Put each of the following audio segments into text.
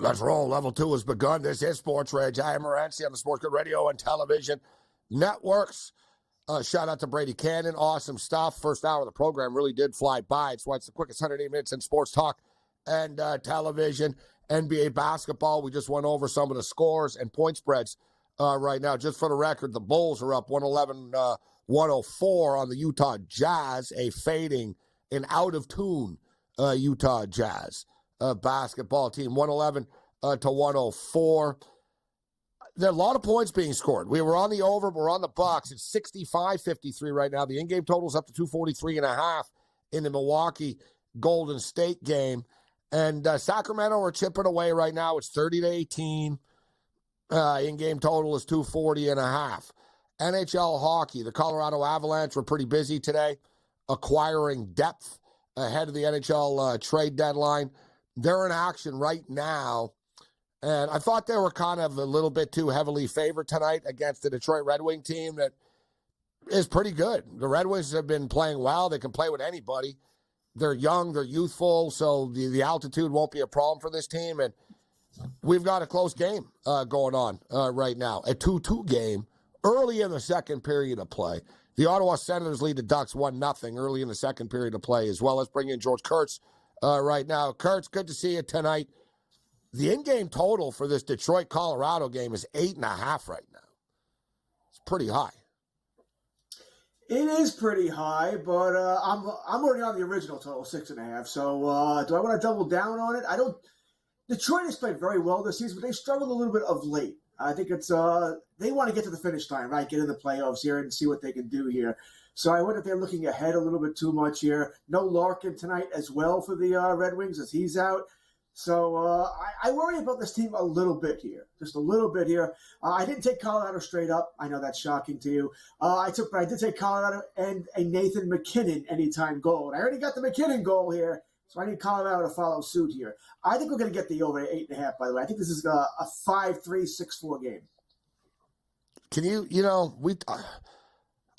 Let's roll. Level 2 has begun. This is SportsRage. I am Morency on the SportsGrid radio and television networks. Shout out to Brady Cannon. Awesome stuff. First hour of the program really did fly by. It's why it's the quickest 108 minutes in sports talk and television. NBA basketball, we just went over some of the scores and point spreads right now. Just for the record, the Bulls are up 111-104 on the Utah Jazz, a fading and out-of-tune Utah Jazz basketball team, 111-104. There are a lot of points being scored. We were on the over, but we're on the Bucks. It's 65-53 right now. The in-game total is up to 243.5 in the Milwaukee Golden State game. And Sacramento are chipping away right now. It's 30-18. In-game total is 240.5. NHL hockey, the Colorado Avalanche were pretty busy today, acquiring depth ahead of the NHL trade deadline. They're in action right now, and I thought they were kind of a little bit too heavily favored tonight against the Detroit Red Wing team that is pretty good. The Red Wings have been playing well. They can play with anybody. They're young, they're youthful, so the altitude won't be a problem for this team, and we've got a close game going on right now, a 2-2 game early in the second period of play. The Ottawa Senators lead the Ducks 1-0 early in the second period of play as well. Let's bring in George Kurtz right now. Kurtz, good to see you tonight. The in-game total for this Detroit-Colorado game is 8.5 right now. It's pretty high. It is pretty high, but I'm already on the original total, 6.5. So do I want to double down on it? I don't. Detroit has played very well this season, but they struggled a little bit of late. I think it's they want to get to the finish line, right? Get in the playoffs here and see what they can do here. So I wonder if they're looking ahead a little bit too much here. No Larkin tonight as well for the Red Wings as he's out. So I worry about this team a little bit here, just a little bit here. I didn't take Colorado straight up. I know that's shocking to you. But I did take Colorado and a Nathan MacKinnon anytime goal. And I already got the MacKinnon goal here, so I need Colorado to follow suit here. I think we're going to get the over 8.5, by the way. I think this is a 5-3, 6-4 game. Can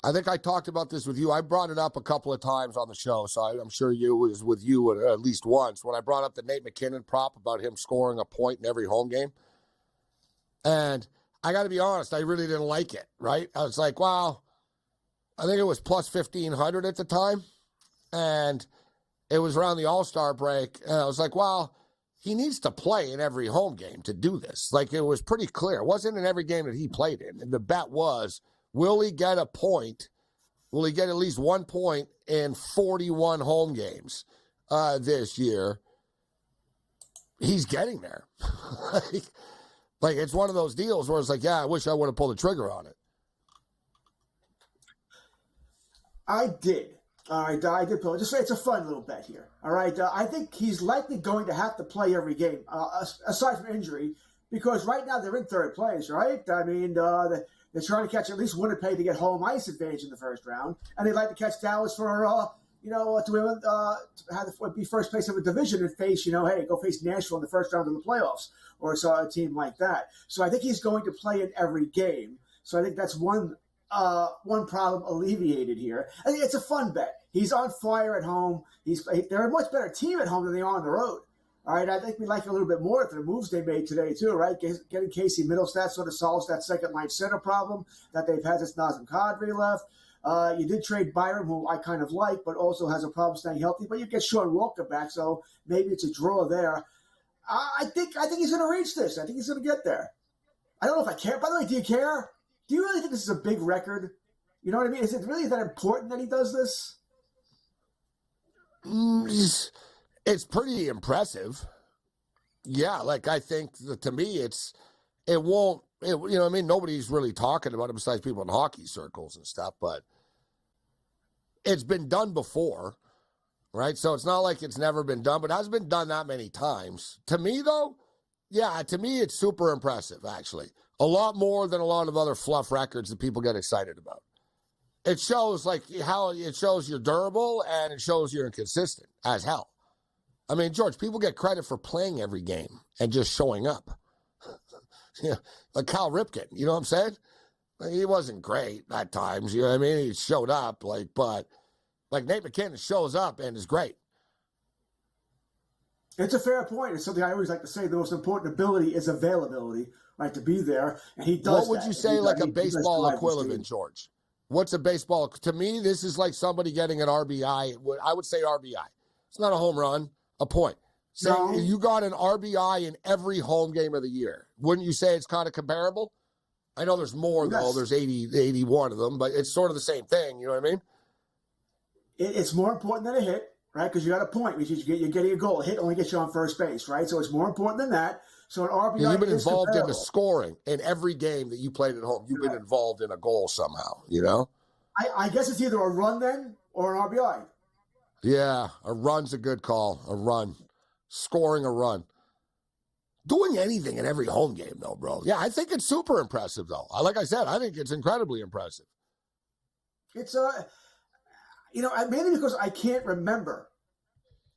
I think I talked about this with you. I brought it up a couple of times on the show, so I'm sure it was with you at least once when I brought up the Nate MacKinnon prop about him scoring a point in every home game. And I got to be honest, I really didn't like it, right? I was like, wow, I think it was plus 1,500 at the time. And it was around the All-Star break. And I was like, well, he needs to play in every home game to do this. Like, it was pretty clear. It wasn't in every game that he played in. And the bet was, will he get a point? Will he get at least 1 point in 41 home games this year? He's getting there. like, it's one of those deals where it's like, yeah, I wish I would have pulled the trigger on it. I did. All right, I did pull it. Just it's a fun little bet here. All right, I think he's likely going to have to play every game, aside from injury, because right now they're in third place, right? I mean, they're trying to catch at least Winnipeg to get home ice advantage in the first round, and they'd like to catch Dallas for, to be first place of a division and face, go face Nashville in the first round of the playoffs, or a team like that. So I think he's going to play in every game. So I think that's one problem alleviated here. I think it's a fun bet. He's on fire at home. They're a much better team at home than they are on the road. All right, I think we like a little bit more at the moves they made today, too, right? Getting Casey Middlestat sort of solves that second-line center problem that they've had since Nazem Kadri left. You did trade Byram, who I kind of like, but also has a problem staying healthy. But you get Sean Walker back, so maybe it's a draw there. I think he's going to reach this. I think he's going to get there. I don't know if I care. By the way, do you care? Do you really think this is a big record? You know what I mean? Is it really that important that he does this? It's pretty impressive. Yeah, I think to me nobody's really talking about it besides people in hockey circles and stuff, but it's been done before, right? So it's not like it's never been done, but it hasn't been done that many times. To me, though, it's super impressive, actually. A lot more than a lot of other fluff records that people get excited about. It shows you're durable and it shows you're inconsistent as hell. I mean, George, people get credit for playing every game and just showing up. Like Cal Ripken, you know what I'm saying? He wasn't great at times, you know what I mean? He showed up, but Nate MacKinnon shows up and is great. It's a fair point. It's something I always like to say. The most important ability is availability, right, to be there. And he does. What would you say, like a baseball equivalent, George? What's a baseball? To me, this is like somebody getting an RBI. I would say RBI. It's not a home run, a point. Say you got an RBI in every home game of the year. Wouldn't you say it's kind of comparable? I know there's more, though. There's 81 of them, but it's sort of the same thing. You know what I mean? It's more important than a hit, right? Because you got a point, which is you're getting a goal. A hit only gets you on first base, right? So it's more important than that. So an RBI you've been is involved comparable. in the scoring in every game that you played at home. You've been involved in a goal somehow, you know? I guess it's either a run then or an RBI. Yeah, a run's a good call. A run. Scoring a run. Doing anything in every home game, though, bro. Yeah, I think it's super impressive, though. Like I said, I think it's incredibly impressive. It's, mainly because I can't remember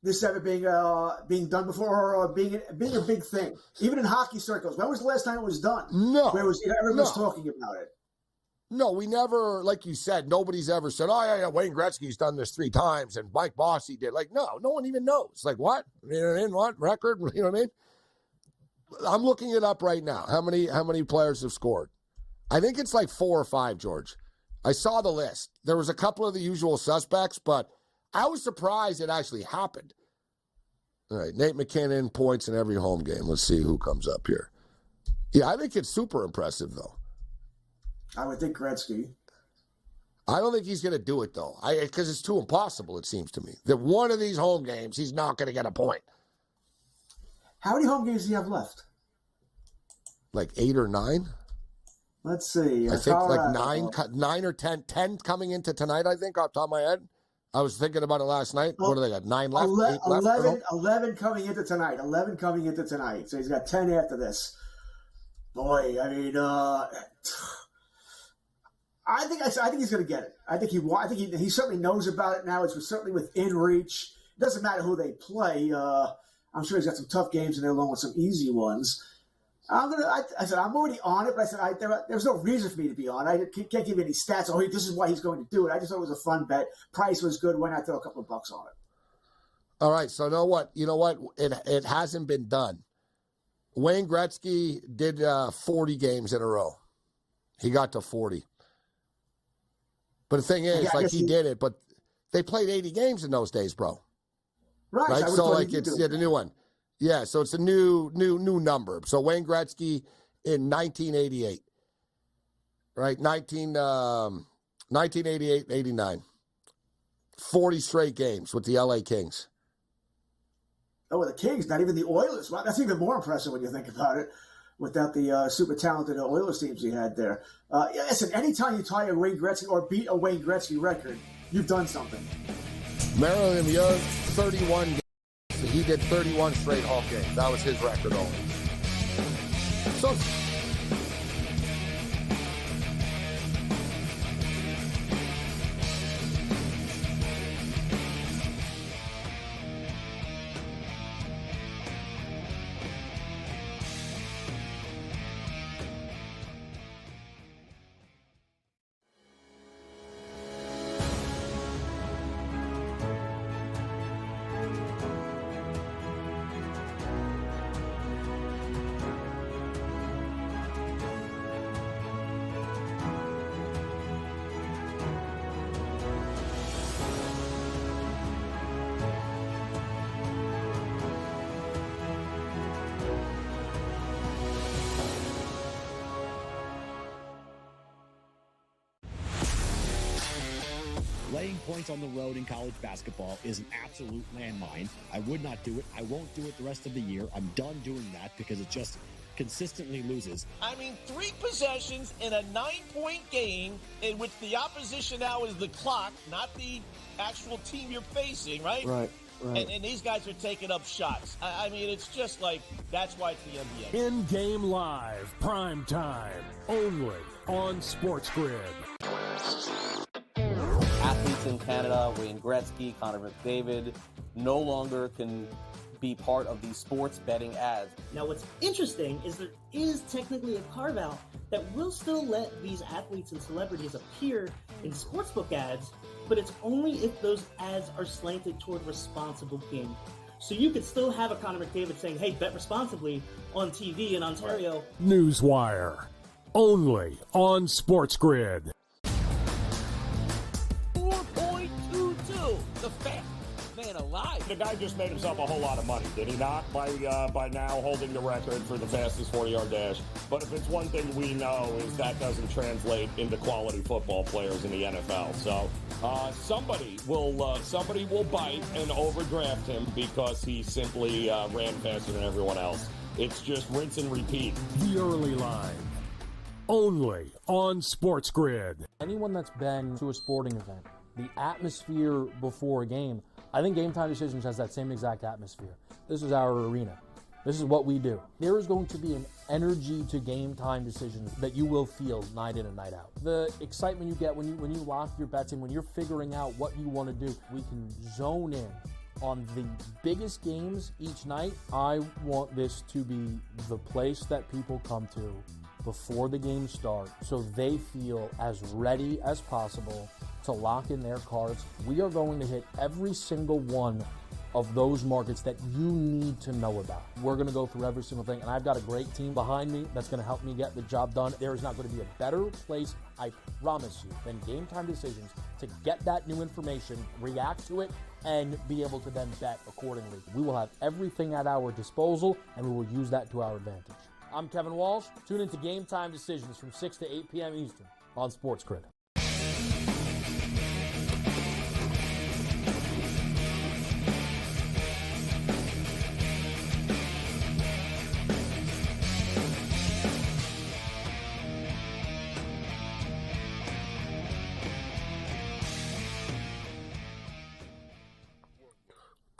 this ever being done before or being a big thing. Even in hockey circles. When was the last time it was done? No. Where everyone's talking about it. No, we never, like you said, nobody's ever said, oh, yeah, Wayne Gretzky's done this 3 times and Mike Bossy did. Like, no one even knows. Like, what? You know what I mean? What? Record? You know what I mean? I'm looking it up right now. How many players have scored? I think it's like 4 or 5, George. I saw the list. There was a couple of the usual suspects, but I was surprised it actually happened. All right, Nate McKinnon, points in every home game. Let's see who comes up here. Yeah, I think it's super impressive, though. I would think Gretzky. I don't think he's going to do it, though, because it's too impossible, it seems to me. That one of these home games, he's not going to get a point. How many home games do you have left? Like 8 or 9? Let's see. I think like 9 or 10. 10 coming into tonight, I think, off the top of my head. I was thinking about it last night. What do they got? 9 left? 8 left? 11 coming into tonight. 11 coming into tonight. So he's got 10 after this. Boy, I mean, I think he's going to get it. I think he certainly knows about it now. It's certainly within reach. It doesn't matter who they play. I'm sure he's got some tough games in there along with some easy ones. I said I'm already on it, but I said there was no reason for me to be on. I can't give you any stats. Oh, this is why he's going to do it. I just thought it was a fun bet. Price was good. Why not throw a couple of bucks on it? All right. So you know what? It hasn't been done. Wayne Gretzky did 40 games in a row. He got to 40. But the thing is, he did it, but they played 80 games in those days, bro. Right? So like it's the new one. Yeah, so it's a new number. So Wayne Gretzky in 1988. Right? 1988, 89. 40 straight games with the LA Kings. Oh, with the Kings, not even the Oilers. Well, that's even more impressive when you think about it, without the super talented Oilers teams he had there. Listen, anytime you tie a Wayne Gretzky or beat a Wayne Gretzky record, you've done something. Marilyn, you're 31 games. So he did 31 straight home games. That was his record only. So Laying points on the road in college basketball is an absolute landmine. I would not do it. I won't do it the rest of the year. I'm done doing that because it just consistently loses. I mean, 3 possessions in a 9-point game in which the opposition now is the clock, not the actual team you're facing, right? Right. And these guys are taking up shots. I mean, it's just like, that's why it's the NBA. In-game live, prime time, only on SportsGrid. Athletes in Canada, Wayne Gretzky, Connor McDavid, no longer can be part of these sports betting ads. Now, what's interesting is there is technically a carve-out that will still let these athletes and celebrities appear in sportsbook ads, but it's only if those ads are slanted toward responsible gaming. So you could still have a Connor McDavid saying, hey, bet responsibly on TV in Ontario. Newswire. Only on SportsGrid. 4.22. The fast man alive. The guy just made himself a whole lot of money, did he not? By now holding the record for the fastest 40-yard dash. But if it's one thing we know is that doesn't translate into quality football players in the NFL. So somebody will bite and overdraft him because he simply ran faster than everyone else. It's just rinse and repeat. The Early Line. Only on SportsGrid. Anyone that's been to a sporting event, the atmosphere before a game, I think Game Time Decisions has that same exact atmosphere. This is our arena. This is what we do. There is going to be an energy to Game Time Decisions that you will feel night in and night out. The excitement you get when you lock your bets in, when you're figuring out what you want to do, we can zone in on the biggest games each night. I want this to be the place that people come to before the games start so they feel as ready as possible to lock in their cards. We are going to hit every single one of those markets that you need to know about. We're going to go through every single thing, and I've got a great team behind me that's going to help me get the job done. There is not going to be a better place, I promise you, than Game Time Decisions to get that new information, react to it, and be able to then bet accordingly. We will have everything at our disposal, and we will use that to our advantage. I'm Kevin Walsh. Tune into Game Time Decisions from 6 to 8 p.m. Eastern on SportsGrid.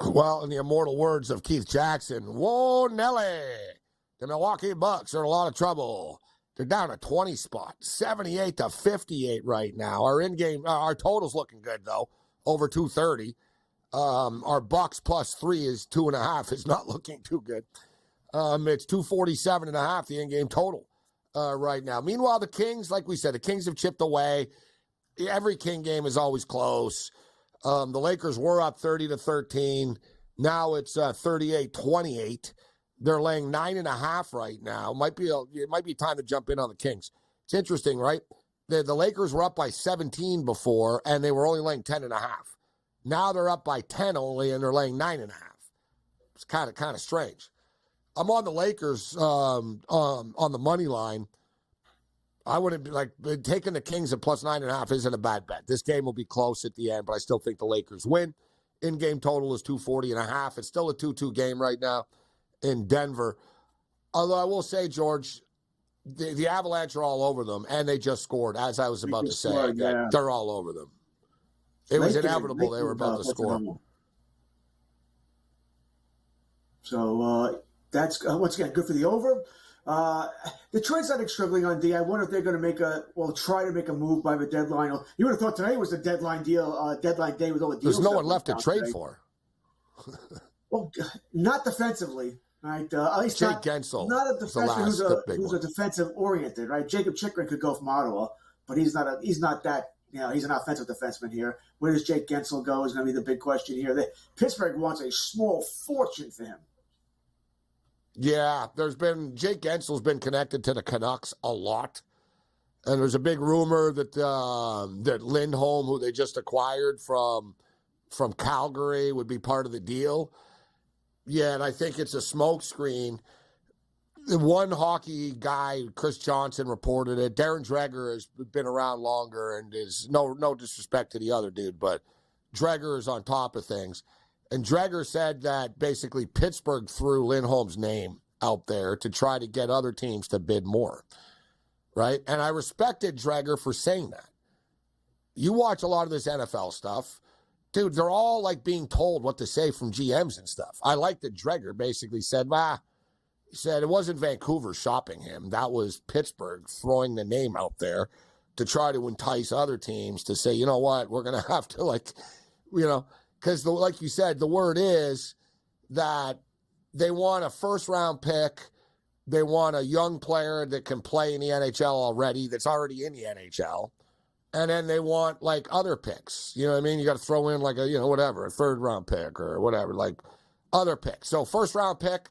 Well, in the immortal words of Keith Jackson, whoa, Nelly. The Milwaukee Bucks are in a lot of trouble. They're down a 20 spot, 78 to 58 right now. Our total's looking good, though, over 230. Our Bucks plus 3 is 2.5. It's not looking too good. It's 247.5, the in-game total right now. Meanwhile, the Kings, like we said, the Kings have chipped away. Every King game is always close. The Lakers were up 30 to 13. Now it's 38-28. They're laying 9.5 right now. It might be time to jump in on the Kings. It's interesting, right? The Lakers were up by 17 before, and they were only laying 10.5. Now they're up by 10 only, and they're laying 9.5. It's kind of strange. I'm on the Lakers on the money line. I wouldn't be taking the Kings at plus 9.5 isn't a bad bet. This game will be close at the end, but I still think the Lakers win. In-game total is 240.5. It's still a 2-2 game right now in Denver. Although I will say, George, the Avalanche are all over them, and they just scored, as I was about to say. Yeah. They're all over them. It was inevitable they were about to score. So that's, once again, good for the over. Detroit's not struggling on D. I wonder if they're going to try to make a move by the deadline. You would have thought today was the deadline day with all the deals. There's no one left to trade for. Well, not defensively, right? At least Jake Gensel. Not a defenseman who's a defensive oriented, right? Jacob Chikrin could go from Ottawa, but he's not that. He's an offensive defenseman here. Where does Jake Gensel go is going to be the big question here. Pittsburgh wants a small fortune for him. Yeah, Jake Gensel's been connected to the Canucks a lot. And there's a big rumor that Lindholm, who they just acquired from Calgary, would be part of the deal. Yeah, and I think it's a smokescreen. The one hockey guy, Chris Johnson, reported it. Darren Dreger has been around longer and is no disrespect to the other dude, but Dreger is on top of things. And Dreger said that basically Pittsburgh threw Lindholm's name out there to try to get other teams to bid more, right? And I respected Dreger for saying that. You watch a lot of this NFL stuff. Dude, they're all like being told what to say from GMs and stuff. I like that Dreger basically said, he said it wasn't Vancouver shopping him. That was Pittsburgh throwing the name out there to try to entice other teams to say, you know what, we're going to have to because like you said, the word is that they want a first-round pick. They want a young player that can play in the NHL already, that's already in the NHL. And then they want, other picks. You know what I mean? You got to throw in, a third-round pick or whatever. other picks. So first-round pick,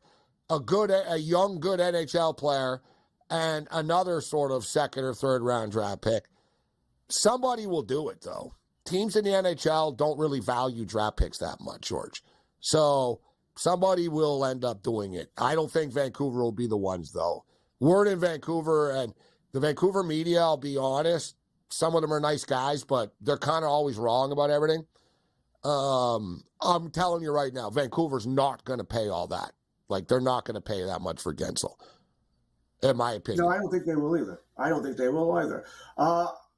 a young, good NHL player, and another sort of second or third-round draft pick. Somebody will do it, though. Teams in the NHL don't really value draft picks that much, George. So somebody will end up doing it. I don't think Vancouver will be the ones, though. Word in Vancouver, and the Vancouver media, I'll be honest, some of them are nice guys, but they're kind of always wrong about everything. I'm telling you right now, Vancouver's not going to pay all that. Like, they're not going to pay that much for Gensel, in my opinion. No, I don't think they will either.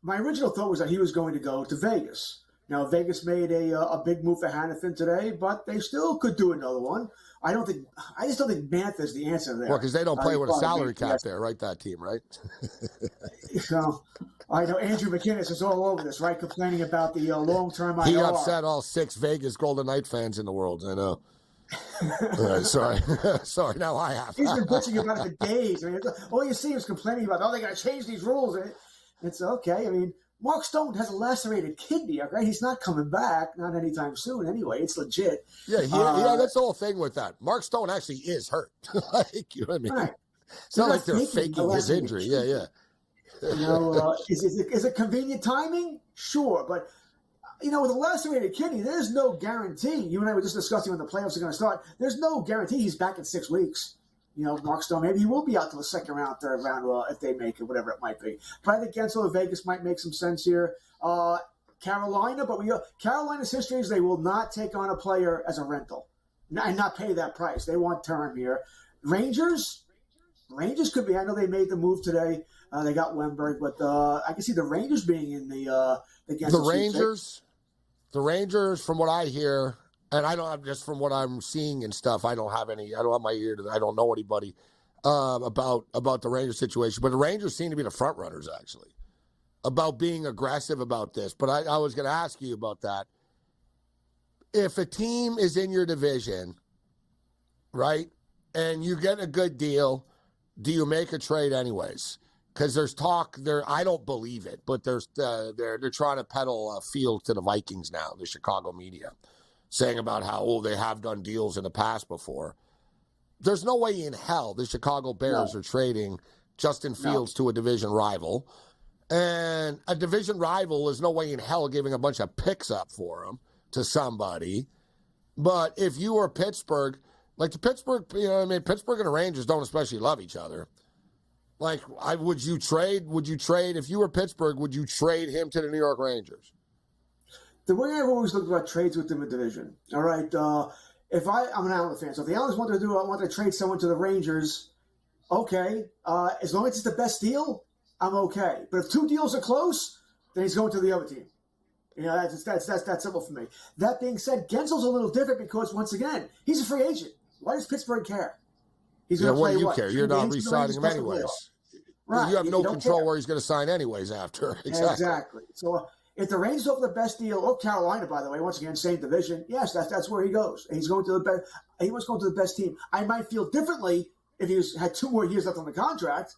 My original thought was that he was going to go to Vegas. Now, Vegas made a big move for Hannafin today, but they still could do another one. I just don't think Mantha's the answer there. Well, because they don't play with a salary cap there, right? That team, right? So, I know Andrew McInnes is all over this, right? Complaining about the long-term IR. He upset all 6 Vegas Golden Knight fans in the world, I know. All right, sorry. Sorry, now I have. He's been bitching about it for days. I mean, all you see is complaining about, they got to change these rules. It's okay. I mean, Mark Stone has a lacerated kidney, okay? He's not coming back, not anytime soon anyway. It's legit. Yeah, that's the whole thing with that. Mark Stone actually is hurt. Like, you know what I mean? Right. It's not like they're faking his injury. Yeah. You know, is it convenient timing? Sure, but with a lacerated kidney, there's no guarantee. You and I were just discussing when the playoffs are going to start. There's no guarantee he's back in 6 weeks. Mark Stone, maybe he will be out to the second round, third round, if they make it, whatever it might be. But I think Gensel of Vegas might make some sense here. Carolina, but Carolina's history is they will not take on a player as a rental and not pay that price. They want term here. Rangers could be. I know they made the move today. They got Wemberg, but I can see the Rangers being in the Gensel. The Rangers, from what I hear. And I don't have, just from what I'm seeing and stuff, I don't have my ear to that. I don't know anybody about the Rangers situation. But the Rangers seem to be the front runners, actually, about being aggressive about this. But I was going to ask you about that. If a team is in your division, right, and you get a good deal, do you make a trade anyways? Because there's talk there. I don't believe it, but they're trying to peddle Field to the Vikings now, the Chicago media, saying about how, they have done deals in the past before. There's no way in hell the Chicago Bears are trading Justin Fields to a division rival. And a division rival is no way in hell giving a bunch of picks up for him to somebody. But if you were Pittsburgh, like the Pittsburgh, Pittsburgh and the Rangers don't especially love each other. Like, would you trade, if you were Pittsburgh, would you trade him to the New York Rangers? The way I've always looked about trades within the division, all right, if I'm an Islanders fan, so if the Islanders want to trade someone to the Rangers, okay, as long as it's the best deal, I'm okay. But if 2 deals are close, then he's going to the other team. That's simple for me. That being said, Gensel's a little different because, once again, he's a free agent. Why does Pittsburgh care? He's going to play what? Care? You're not re-signing him anyways. Right. You have no control where he's going to sign anyways after. Exactly. So if the Rangers offer the best deal, or Carolina, by the way, once again, same division, yes, that's where he goes. He's going to the best. He was going to the best team. I might feel differently if he had 2 more years left on the contract.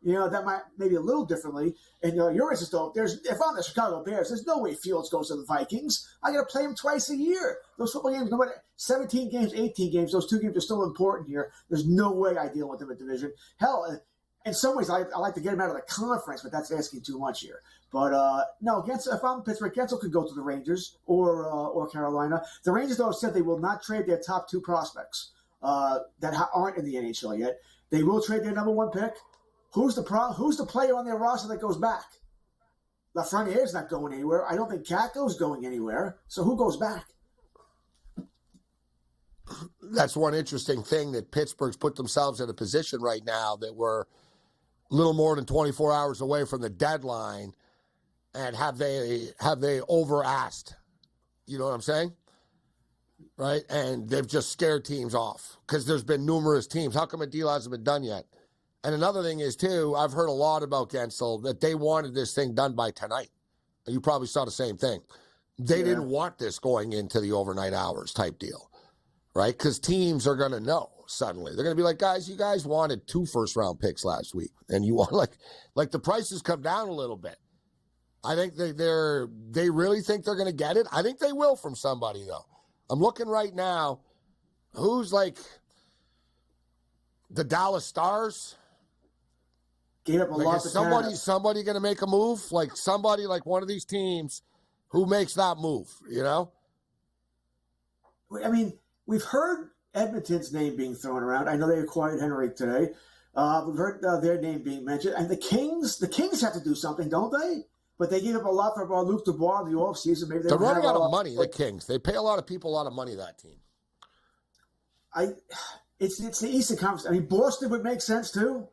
That might maybe a little differently. And your instance, though, if I'm the Chicago Bears, there's no way Fields goes to the Vikings. I got to play him twice a year. Those football games, no matter 17 games, 18 games, those 2 games are still important here. There's no way I deal with them in division. Hell, in some ways, I like to get him out of the conference, but that's asking too much here. But no, if I'm Pittsburgh, Gensel could go to the Rangers or Carolina. The Rangers, though, said they will not trade their top 2 prospects that aren't in the NHL yet. They will trade their number 1 pick. Who's the player on their roster that goes back? Lafreniere's not going anywhere. I don't think Kakko's going anywhere. So who goes back? That's one interesting thing, that Pittsburgh's put themselves in a position right now that we're a little more than 24 hours away from the deadline. And have they over-asked? You know what I'm saying? Right? And they've just scared teams off because there's been numerous teams. How come a deal hasn't been done yet? And another thing is, too, I've heard a lot about Gensel that they wanted this thing done by tonight. You probably saw the same thing. They didn't want this going into the overnight hours type deal, right? Because teams are going to know suddenly. They're going to be like, guys, you guys wanted 2 first-round picks last week, and you want like the prices come down a little bit. I think they really think they're going to get it. I think they will from somebody, though. I'm looking right now. who's like the Dallas Stars? Gave up a Like, lot is to Canada. somebody going to make a move? Like somebody, like one of these teams, who makes that move? You know? I mean, we've heard Edmonton's name being thrown around. I know they acquired Henrik today. We've heard their name being mentioned. And the Kings have to do something, don't they? But they gave up a lot for Luc Dubois in the offseason. Maybe They're running out of money, the Kings. They pay a lot of people a lot of money, that team. It's the Eastern Conference. I mean, Boston would make sense, too.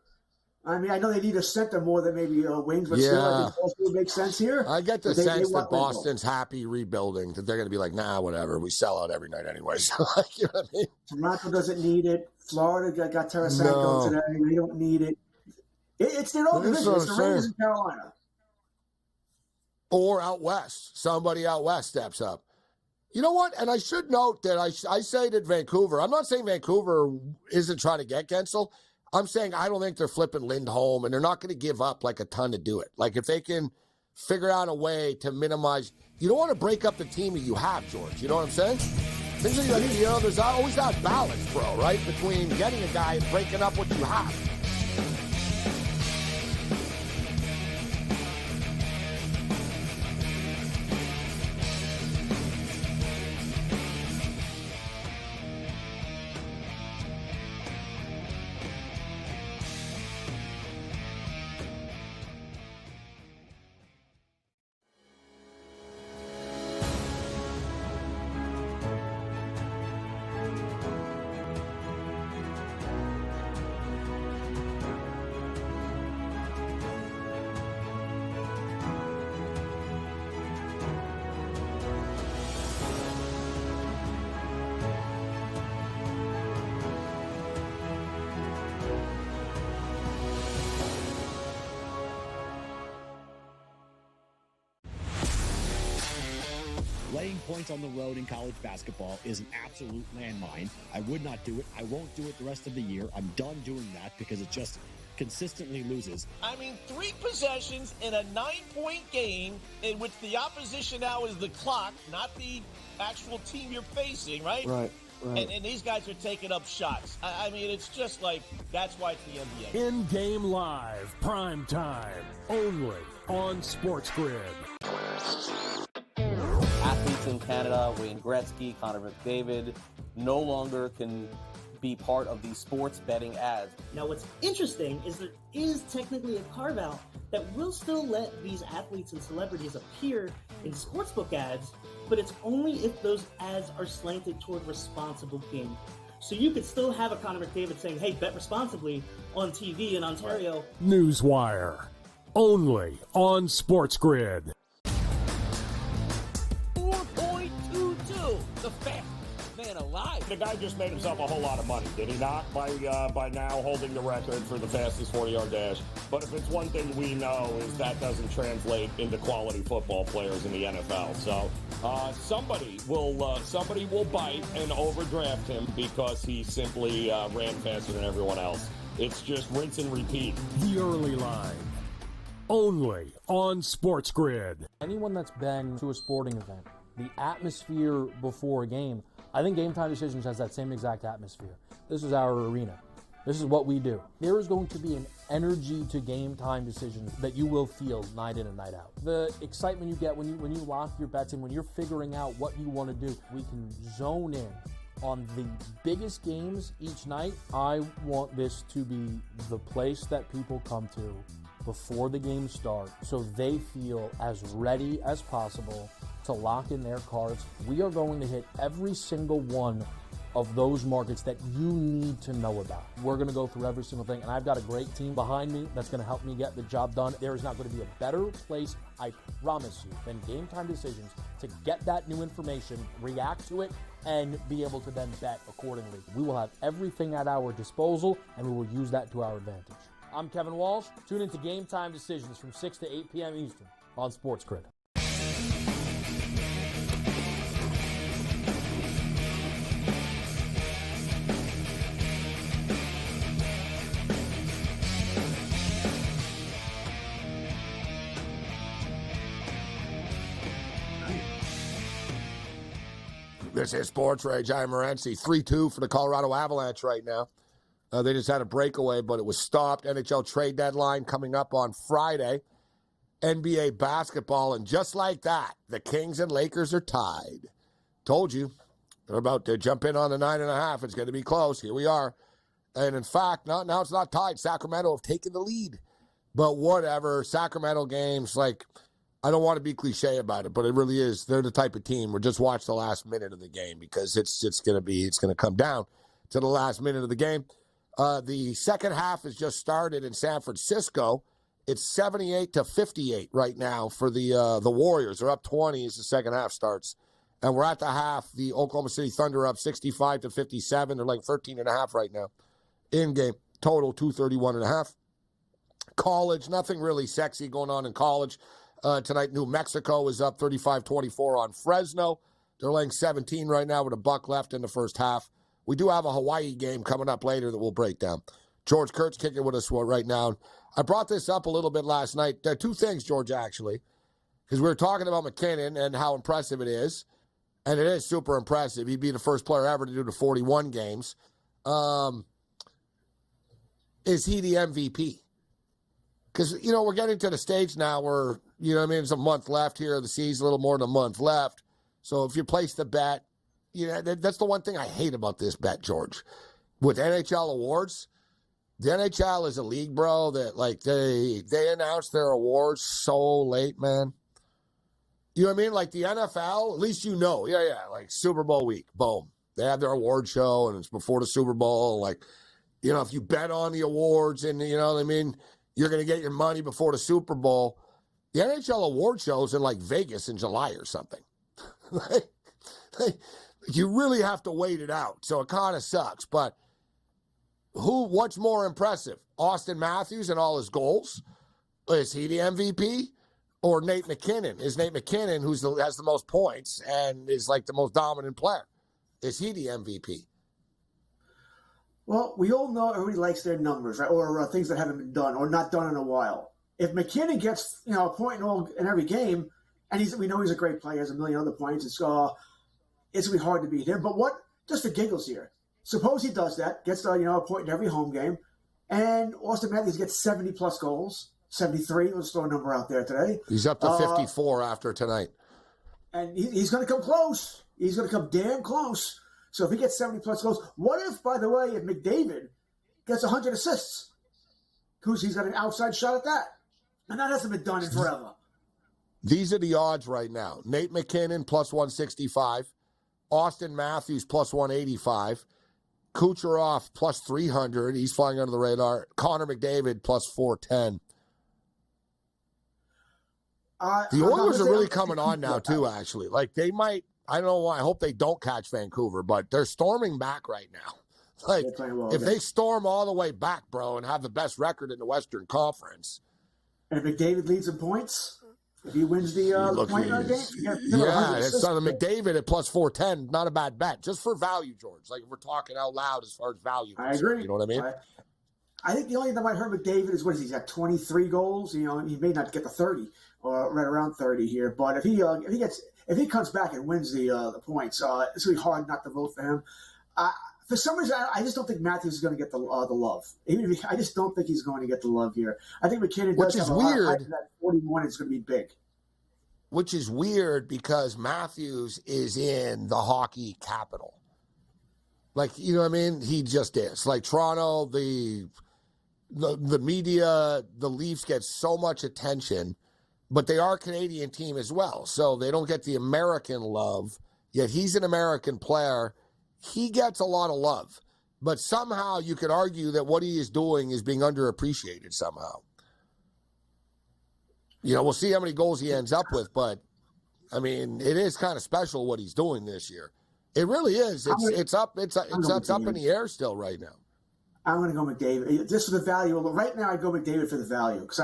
I mean, I know they need a center more than maybe wings, but still, I think Boston would make sense here. I get the sense that Boston's happy rebuilding, that they're going to be like, nah, whatever. We sell out every night anyway. So, you know what I mean? Toronto doesn't need it. Florida got Tarasenko today. They don't need it. It's their own division. It's the Rangers in Carolina. Or out west. Somebody out west steps up. You know what? And I should note that I say that Vancouver, I'm not saying Vancouver isn't trying to get Gensel. I'm saying I don't think they're flipping Lindholm, and they're not going to give up like a ton to do it. Like if they can figure out a way to minimize, you don't want to break up the team that you have, George. You know what I'm saying? Things like, you know, there's always that balance, bro, right? Between getting a guy and breaking up what you have. Laying points on the road in college basketball is an absolute landmine. I would not do it. I won't do it the rest of the year. I'm done doing that because it just consistently loses. I mean, 3 possessions in a 9-point game in which the opposition now is the clock, not the actual team you're facing, right? Right. And these guys are taking up shots. I mean, it's just like, that's why it's the NBA. In-game live, prime time, only on SportsGrid. Athletes in Canada, Wayne Gretzky, Connor McDavid, no longer can be part of the sports betting ads. Now, what's interesting is there is technically a carve-out that will still let these athletes and celebrities appear in sportsbook ads, but it's only if those ads are slanted toward responsible gaming. So you could still have a Connor McDavid saying, hey, bet responsibly on TV in Ontario. Newswire, only on SportsGrid. 4.22, the fastest man alive. The guy just made himself a whole lot of money, did he not? By now holding the record for the fastest 40-yard dash. But if it's one thing we know is that doesn't translate into quality football players in the NFL. So somebody will bite and overdraft him because he simply ran faster than everyone else. It's just rinse and repeat. The early line, only on SportsGrid. Anyone that's been to a sporting event, the atmosphere before a game, I think Game Time Decisions has that same exact atmosphere. This is our arena. This is what we do. There is going to be an energy to Game Time Decisions that you will feel night in and night out. The excitement you get when you lock your bets in, when you're figuring out what you want to do, we can zone in on the biggest games each night. I want this to be the place that people come to before the games start so they feel as ready as possible to lock in their cards. We are going to hit every single one of those markets that you need to know about. We're going to go through every single thing, and I've got a great team behind me that's going to help me get the job done. There is not going to be a better place, I promise you, than Game Time Decisions to get that new information, react to it, and be able to then bet accordingly. We will have everything at our disposal, and we will use that to our advantage. I'm Kevin Walsh. Tune into Game Time Decisions from 6 to 8 p.m. Eastern on SportsGrid. This is Sports Rage. I'm Morency. 3-2 for the Colorado Avalanche right now. They just had a breakaway, but it was stopped. NHL trade deadline coming up on Friday. NBA basketball, and just like that, the Kings and Lakers are tied. Told you. They're about to jump in on the 9.5. It's going to be close. Here we are. And in fact, now it's not tied. Sacramento have taken the lead. But whatever. Sacramento games, like, I don't want to be cliche about it, but it really is. They're the type of team where just watch the last minute of the game because it's going to come down to the last minute of the game. The second half has just started in San Francisco. It's 78-58 right now for the Warriors. They're up 20 as the second half starts. And we're at the half. The Oklahoma City Thunder up 65-57. They're like 13.5 right now. In game total 231.5. College, nothing really sexy going on in college. Tonight, New Mexico is up 35-24 on Fresno. They're laying 17 right now with a buck left in the first half. We do have a Hawaii game coming up later that we'll break down. George Kurtz kicking with us right now. I brought this up a little bit last night. Two things, George, actually, because we were talking about McKinnon and how impressive it is. And it is super impressive. He'd be the first player ever to do the 41 games. Is he the MVP? Because, we're getting to the stage now where, it's a month left here of the season, a little more than a month left. So if you place the bet, that's the one thing I hate about this bet, George. With NHL awards, the NHL is a league, bro, that, like, they announce their awards so late, man. You know what I mean? Like the NFL, at least like Super Bowl week, boom. They have their award show, and it's before the Super Bowl. Like, if you bet on the awards and, you're going to get your money before the Super Bowl. The NHL award show is in, like, Vegas in July or something. You really have to wait it out, so it kind of sucks. But what's more impressive? Austin Matthews and all his goals? Is he the MVP? Or Nate McKinnon? Is Nate McKinnon, has the most points and is like the most dominant player? Is he the MVP? Well, we all know everybody likes their numbers, right? Or things that haven't been done or not done in a while. If McKinnon gets a point in every game, and we know he's a great player, has a million other points, it's going to be hard to beat him. But just for giggles here, suppose he does that, gets a point in every home game, and Austin Matthews gets 70-plus goals. 73, let's throw a number out there today. He's up to 54 after tonight. And he's going to come close. He's going to come damn close. So if he gets 70-plus goals, what if, by the way, if McDavid gets 100 assists? He's got an outside shot at that. And that hasn't been done in forever. These are the odds right now. Nate McKinnon, plus 165. Austin Matthews, plus 185. Kucherov, plus 300. He's flying under the radar. Connor McDavid, plus 410. The Oilers are really coming on now, too, actually. Like, they might, I don't know why, I hope they don't catch Vancouver, but they're storming back right now. Like, if they storm all the way back, bro, and have the best record in the Western Conference. And if McDavid leads in points, if he wins the point game, it's on McDavid at plus 410, not a bad bet. Just for value, George. Like, if we're talking out loud as far as value. I agree. You know what I mean? I think the only thing that might hurt McDavid is, he's got 23 goals. He may not get the 30 or right around 30 here. But if he comes back and wins the points, it's going to be hard not to vote for him. For some reason, I just don't think Matthews is going to get the love. I just don't think he's going to get the love here. I think McKinnon does have a lot of hype that 41 is going to be big. Which is weird because Matthews is in the hockey capital. Like, you know what I mean? He just is. Like Toronto, the media, the Leafs get so much attention, but they are a Canadian team as well. So they don't get the American love, yet he's an American player. He gets a lot of love. But somehow you could argue that what he is doing is being underappreciated somehow. We'll see how many goals he ends up with, but, I mean, it is kind of special what he's doing this year. It really is. It's up in the air still right now. I'm going to go McDavid. Just for the value. Right now, I go McDavid for the value because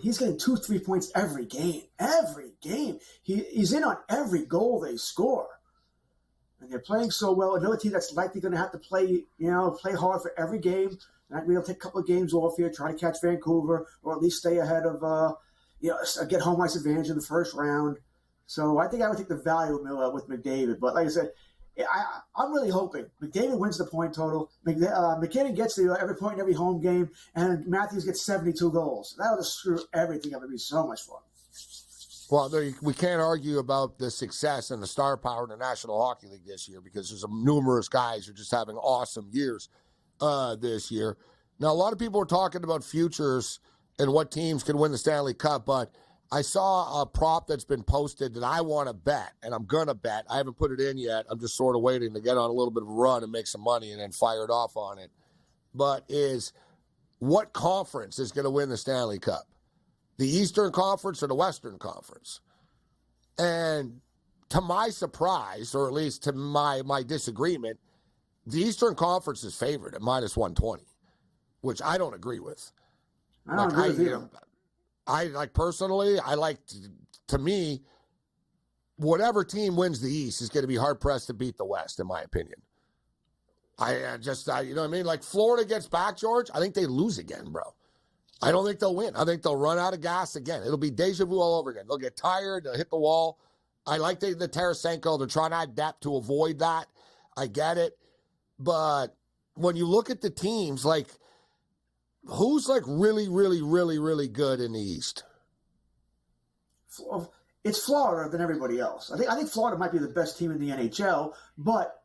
he's getting 2-3 points every game. Every game. He's in on every goal they score. And they're playing so well. Another team that's likely going to have to play hard for every game. And we'll take a couple of games off here, try to catch Vancouver, or at least stay ahead of, get home ice advantage in the first round. So I think I would take the value with McDavid. But like I said, I'm really hoping McDavid wins the point total. McKinnon gets every point in every home game, and Matthews gets 72 goals. That'll just screw everything up. It'll be so much fun. Well, we can't argue about the success and the star power in the National Hockey League this year because there's numerous guys who are just having awesome years this year. Now, a lot of people are talking about futures and what teams can win the Stanley Cup, but I saw a prop that's been posted that I want to bet, and I'm going to bet. I haven't put it in yet. I'm just sort of waiting to get on a little bit of a run and make some money and then fire it off on it. But is what conference is going to win the Stanley Cup? The Eastern Conference or the Western Conference? And to my surprise, or at least to my disagreement, the Eastern Conference is favored at minus 120, which I don't agree with. I don't agree with you. Personally, to me, whatever team wins the East is going to be hard-pressed to beat the West, in my opinion. You know what I mean? Like Florida gets back, George, I think they lose again, bro. I don't think they'll win. I think they'll run out of gas again. It'll be deja vu all over again. They'll get tired. They'll hit the wall. I like the Tarasenko. They're trying to adapt to avoid that. I get it. But when you look at the teams, like, who's like really, really, really, really good in the East? It's Florida than everybody else. I think Florida might be the best team in the NHL, but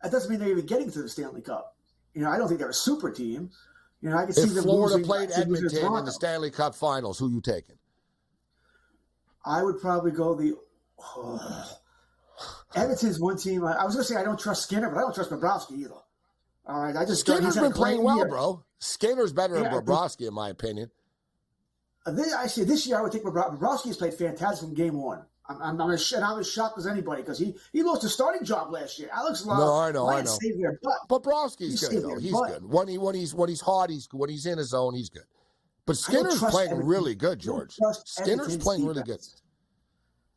that doesn't mean they're even getting to the Stanley Cup. I don't think they're a super team. I can see them Florida losing, played Edmonton in the Stanley Cup Finals, who you taking? I would probably go Edmonton's one team. I was going to say I don't trust Skinner, but I don't trust Bobrovsky either. All right, Skinner's been playing well, bro. Skinner's better than Bobrovsky, in my opinion. This year I would take Bobrovsky has played fantastic from game one. I'm as shocked as anybody because he lost his starting job last year. Alex Love. No, I know. But Bobrovsky's good though. He's good. When he's hot, he's good. When he's in his zone, he's good. But Skinner's playing really good, George. Skinner's playing really good.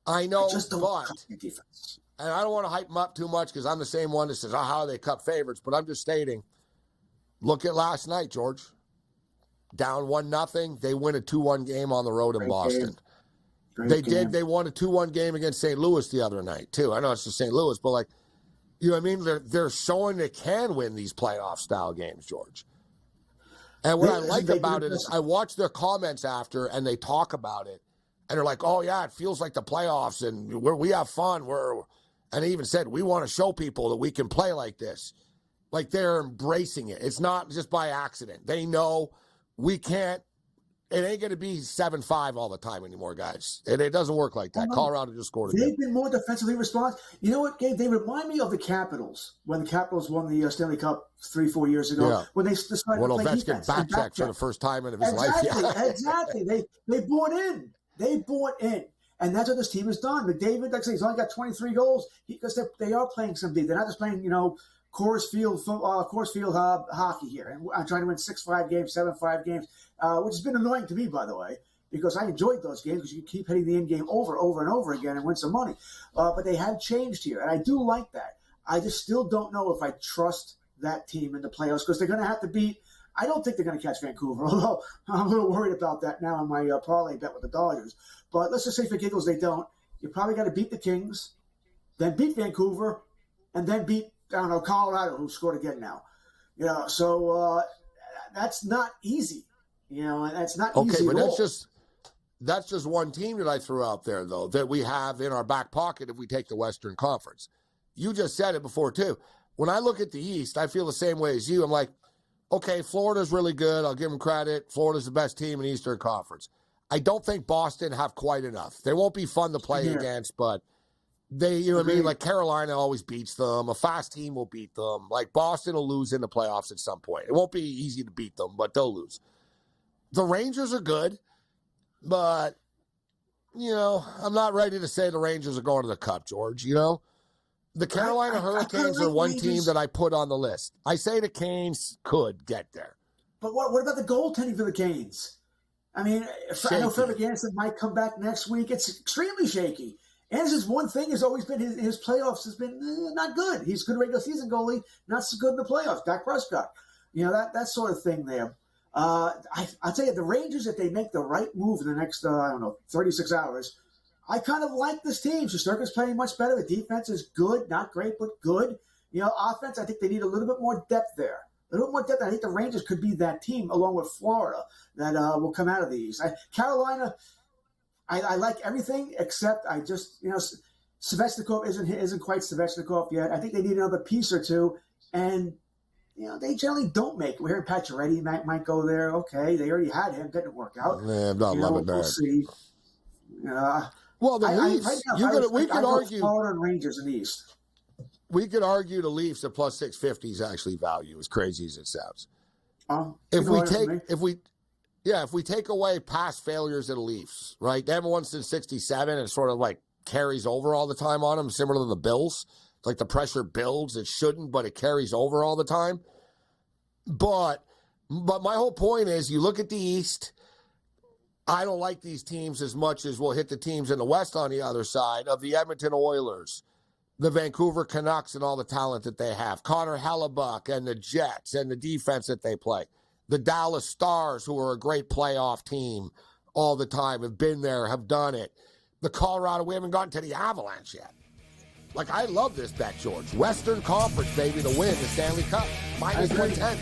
I know, but and I don't want to hype him up too much because I'm the same one that says, how are they Cup favorites? But I'm just stating, look at last night, George. Down 1-0. They win a 2-1 game on the road in Boston. They won a 2-1 game against St. Louis the other night, too. I know it's just St. Louis, but, like, you know what I mean? They're showing they can win these playoff-style games, George. And what I like about it is I watch their comments after, and they talk about it. And they're like, oh, yeah, it feels like the playoffs, and we have fun. And they even said, we want to show people that we can play like this. Like, they're embracing it. It's not just by accident. They know we can't. It ain't going to be 7-5 all the time anymore, guys. It doesn't work like that. Colorado just scored a They've been more defensively responsive. You know what, Gabe? They remind me of the Capitals when the Capitals won the Stanley Cup 3-4 years ago. Yeah. When they decided to play defense. Back-checked for the first time in his life. Yeah. Exactly. They bought in. And that's what this team has done. McDavid, like I say, he's only got 23 goals because they are playing some deep. They're not just playing, Coors Field hockey here. And I'm trying to win 6-5 games, 7-5 games, which has been annoying to me, by the way, because I enjoyed those games because you keep hitting the end game over and over again and win some money. But they have changed here, and I do like that. I just still don't know if I trust that team in the playoffs because they're going to have to beat – I don't think they're going to catch Vancouver, although I'm a little worried about that now on my parlay bet with the Dodgers. But let's just say for giggles they don't. You probably got to beat the Kings, then beat Vancouver, and then beat Colorado, who scored again now. So that's not easy. And that's not easy. Okay, but at all. that's just one team that I threw out there, though, that we have in our back pocket if we take the Western Conference. You just said it before, too. When I look at the East, I feel the same way as you. I'm like, okay, Florida's really good. I'll give them credit. Florida's the best team in the Eastern Conference. I don't think Boston have quite enough. They won't be fun to play against, but they, you know what I mean? Like Carolina always beats them. A fast team will beat them. Like Boston will lose in the playoffs at some point. It won't be easy to beat them, but they'll lose. The Rangers are good, but, I'm not ready to say the Rangers are going to the Cup, George, The Carolina Hurricanes are one team that I put on the list. I say the Canes could get there. But what about the goaltending for the Canes? I mean, I know Frederick Anderson might come back next week. It's extremely shaky. Anderson's one thing has always been his playoffs has been not good. He's a good regular season goalie, not so good in the playoffs. Dak Prescott, that sort of thing there. I'll tell you, the Rangers, if they make the right move in the next 36 hours, I kind of like this team. Shesterkin's playing much better. The defense is good, not great, but good. Offense, I think they need a little bit more depth there. A little more depth. I think the Rangers could be that team, along with Florida, that will come out of the East. Carolina, I like everything except I just, Svechnikov isn't quite Svechnikov yet. I think they need another piece or two, and they generally don't make it. We're hearing Pacioretty might go there. Okay, they already had him, didn't work out. Yeah, I'm not loving that. We'll see. Well, the Leafs, we could argue Florida and Rangers in the East. We could argue the Leafs at plus 650 is actually value, as crazy as it sounds. If we take away past failures of the Leafs, right? They haven't won since 67, and it sort of like carries over all the time on them, similar to the Bills. It's like the pressure builds. It shouldn't, but it carries over all the time. But my whole point is, you look at the East. I don't like these teams as much as we'll hit the teams in the West on the other side of the Edmonton Oilers, the Vancouver Canucks, and all the talent that they have. Connor Hellebuck and the Jets and the defense that they play. The Dallas Stars, who are a great playoff team all the time, have been there, have done it. The Colorado, we haven't gotten to the Avalanche yet. Like, I love this bet, George. Western Conference, baby, to win the Stanley Cup. Minus 110.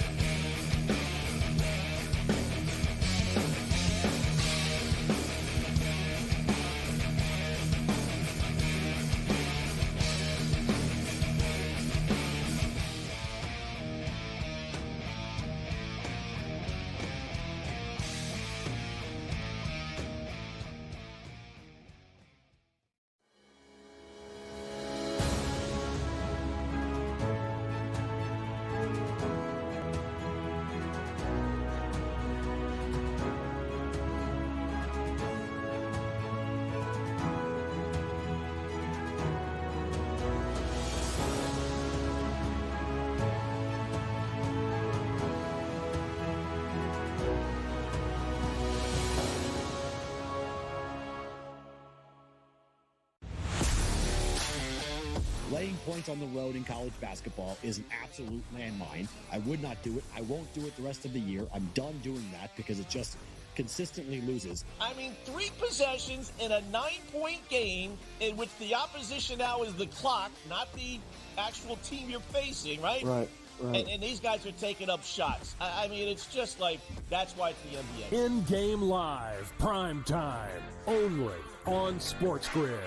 Laying points on the road in college basketball is an absolute landmine. I would not do it. I won't do it the rest of the year. I'm done doing that because it just consistently loses. I mean, 3 possessions in a 9-point game in which the opposition now is the clock, not the actual team you're facing, right? Right. And these guys are taking up shots. I mean, it's just like, that's why it's the NBA. In-game live, prime time, only on SportsGrid.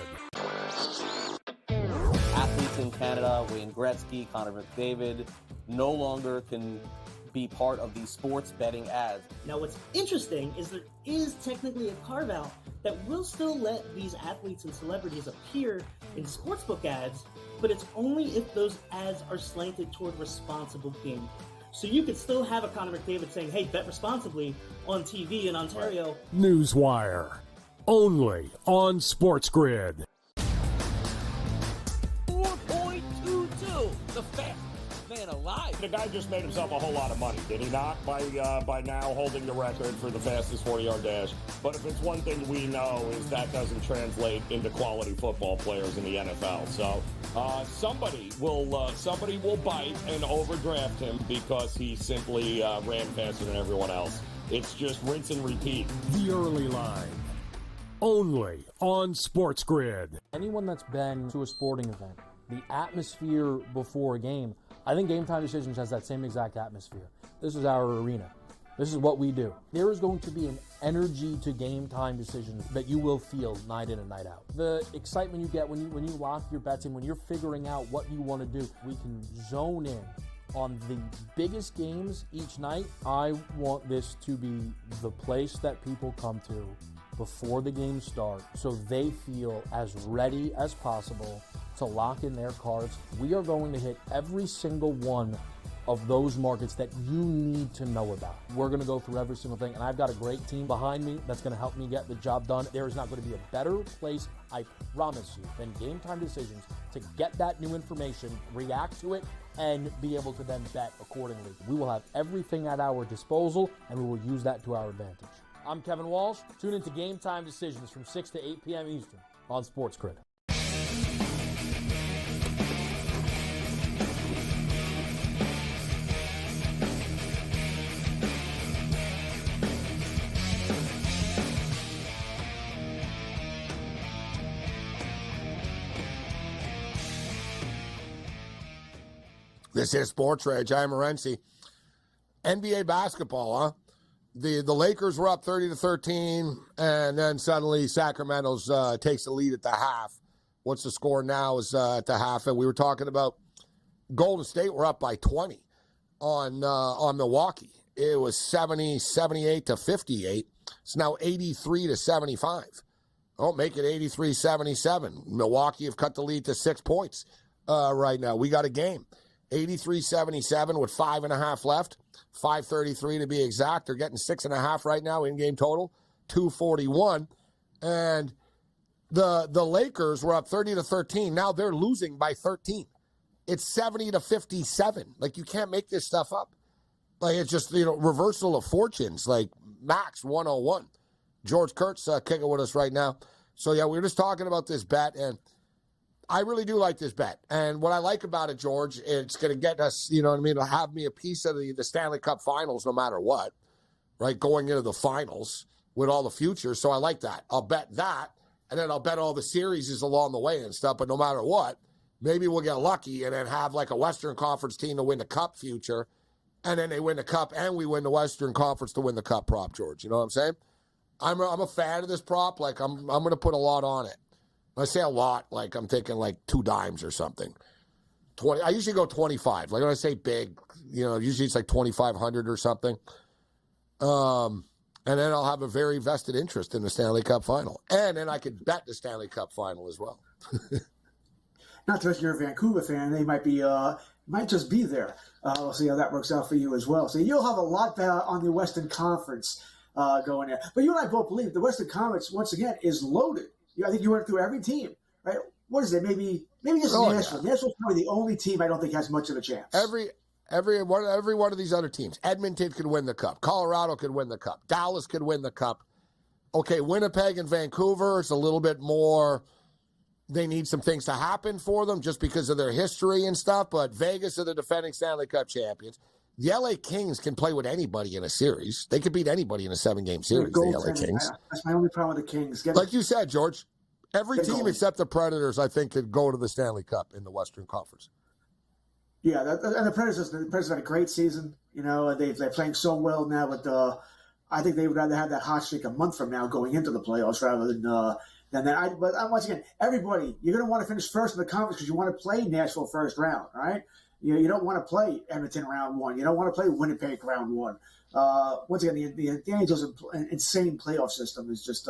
Athletes in Canada, Wayne Gretzky, Connor McDavid, no longer can be part of these sports betting ads. Now, what's interesting is there is technically a carve-out that will still let these athletes and celebrities appear in sportsbook ads, but it's only if those ads are slanted toward responsible gaming. So you could still have a Connor McDavid saying, hey, bet responsibly on TV in Ontario. Newswire, only on SportsGrid. 4.22, the fastest man alive. The guy just made himself a whole lot of money, did he not? By now holding the record for the fastest 40-yard dash. But if it's one thing we know is that doesn't translate into quality football players in the NFL. So somebody will bite and overdraft him because he simply ran faster than everyone else. It's just rinse and repeat. The early line, only on SportsGrid. Anyone that's been to a sporting event, the atmosphere before a game, I think Game Time Decisions has that same exact atmosphere. This is our arena. This is what we do. There is going to be an energy to Game Time Decisions that you will feel night in and night out. The excitement you get when you lock your bets in, when you're figuring out what you want to do, we can zone in on the biggest games each night. I want this to be the place that people come to before the games start so they feel as ready as possible to lock in their cards. We are going to hit every single one of those markets that you need to know about. We're going to go through every single thing, and I've got a great team behind me that's going to help me get the job done. There is not going to be a better place, I promise you, than Game Time Decisions to get that new information, react to it, and be able to then bet accordingly. We will have everything at our disposal, and we will use that to our advantage. I'm Kevin Walsh. Tune into Game Time Decisions from 6 to 8 p.m. Eastern on SportsGrid. This is SportsRage. I'm Morency. NBA basketball, huh? The Lakers were up 30-13, and then suddenly Sacramento's takes the lead at the half. What's the score now is at the half, and we were talking about Golden State were up by 20 on Milwaukee. It was 78-58. It's now 83-75. Oh, make it 83-77. Milwaukee have cut the lead to 6 points right now. We got a game. 83-77 with 5.5 left. 5:33 to be exact. They're getting 6.5 right now in game total. 241. And the Lakers were up 30-13. Now they're losing by 13. It's 70-57. Like, you can't make this stuff up. Like, it's just, reversal of fortunes. Like, max 101. George Kurtz kicking with us right now. So, yeah, we were just talking about this bet, and I really do like this bet. And what I like about it, George, it's going to get us, to have me a piece of the Stanley Cup Finals no matter what, right, going into the finals with all the futures. So I like that. I'll bet that, and then I'll bet all the series along the way and stuff. But no matter what, maybe we'll get lucky and then have like a Western Conference team to win the Cup future, and then they win the Cup and we win the Western Conference to win the Cup prop, George. You know what I'm saying? I'm a fan of this prop. Like, I'm going to put a lot on it. When I say a lot, like I'm thinking like 2 dimes or something. 20. I usually go 25. Like when I say big, usually it's like 2,500 or something. And then I'll have a very vested interest in the Stanley Cup Final. And then I could bet the Stanley Cup Final as well. Not to mention you're a Vancouver fan, they might just be there. We'll see how that works out for you as well. So you'll have a lot on the Western Conference going there. But you and I both believe the Western Conference, once again, is loaded. I think you went through every team, right? What is it? Maybe just Nashville. Yeah. Nashville's probably the only team I don't think has much of a chance. Every one of these other teams. Edmonton could win the Cup. Colorado could win the Cup. Dallas could win the Cup. Okay, Winnipeg and Vancouver, it's a little bit more. They need some things to happen for them just because of their history and stuff. But Vegas are the defending Stanley Cup champions. The LA Kings can play with anybody in a series. They could beat anybody in a 7-game series, the LA Kings. That's my only problem with the Kings. Like you said, George, every team except the Predators, I think, could go to the Stanley Cup in the Western Conference. Yeah, and the Predators had a great season. They're playing so well now. But I think they would rather have that hot streak a month from now going into the playoffs rather than that. But once again, everybody, you're going to want to finish first in the conference because you want to play Nashville first round, right? You don't want to play Edmonton round 1. You don't want to play Winnipeg round 1. Once again, the Angels' insane playoff system is just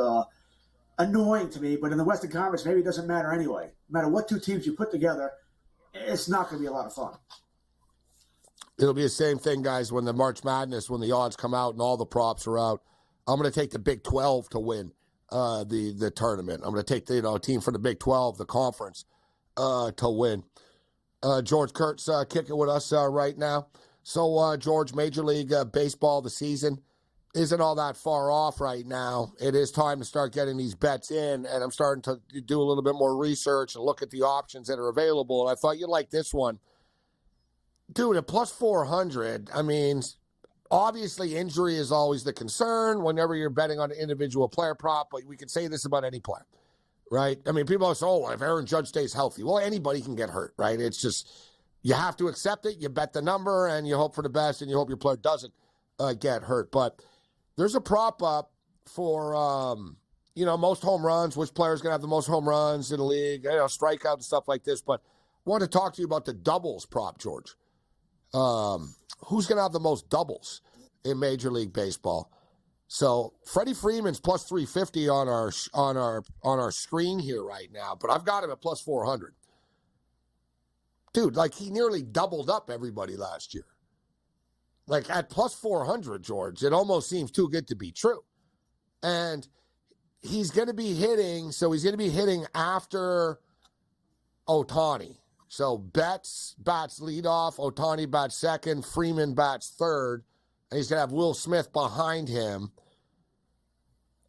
annoying to me. But in the Western Conference, maybe it doesn't matter anyway. No matter what 2 teams you put together, it's not going to be a lot of fun. It'll be the same thing, guys, when the March Madness, when the odds come out and all the props are out. I'm going to take the Big 12 to win the tournament. I'm going to take the team from the Big 12, the conference, to win. George Kurtz kicking with us right now. So, George, Major League Baseball, the season isn't all that far off right now. It is time to start getting these bets in, and I'm starting to do a little bit more research and look at the options that are available. And I thought you'd like this one. Dude, at plus 400, I mean, obviously injury is always the concern whenever you're betting on an individual player prop, but we can say this about any player. Right? I mean, people say, if Aaron Judge stays healthy. Well, anybody can get hurt, right? It's just, you have to accept it. You bet the number, and you hope for the best, and you hope your player doesn't get hurt. But there's a prop up for, most home runs, which player's going to have the most home runs in the league, strikeout and stuff like this. But I want to talk to you about the doubles prop, George. Who's going to have the most doubles in Major League Baseball? So Freddie Freeman's plus 350 on our screen here right now, but I've got him at plus 400. Dude, like he nearly doubled up everybody last year. Like at plus 400, George, it almost seems too good to be true. And he's going to be hitting after Ohtani. So Betts bats leadoff, Ohtani bats second, Freeman bats third. And he's going to have Will Smith behind him.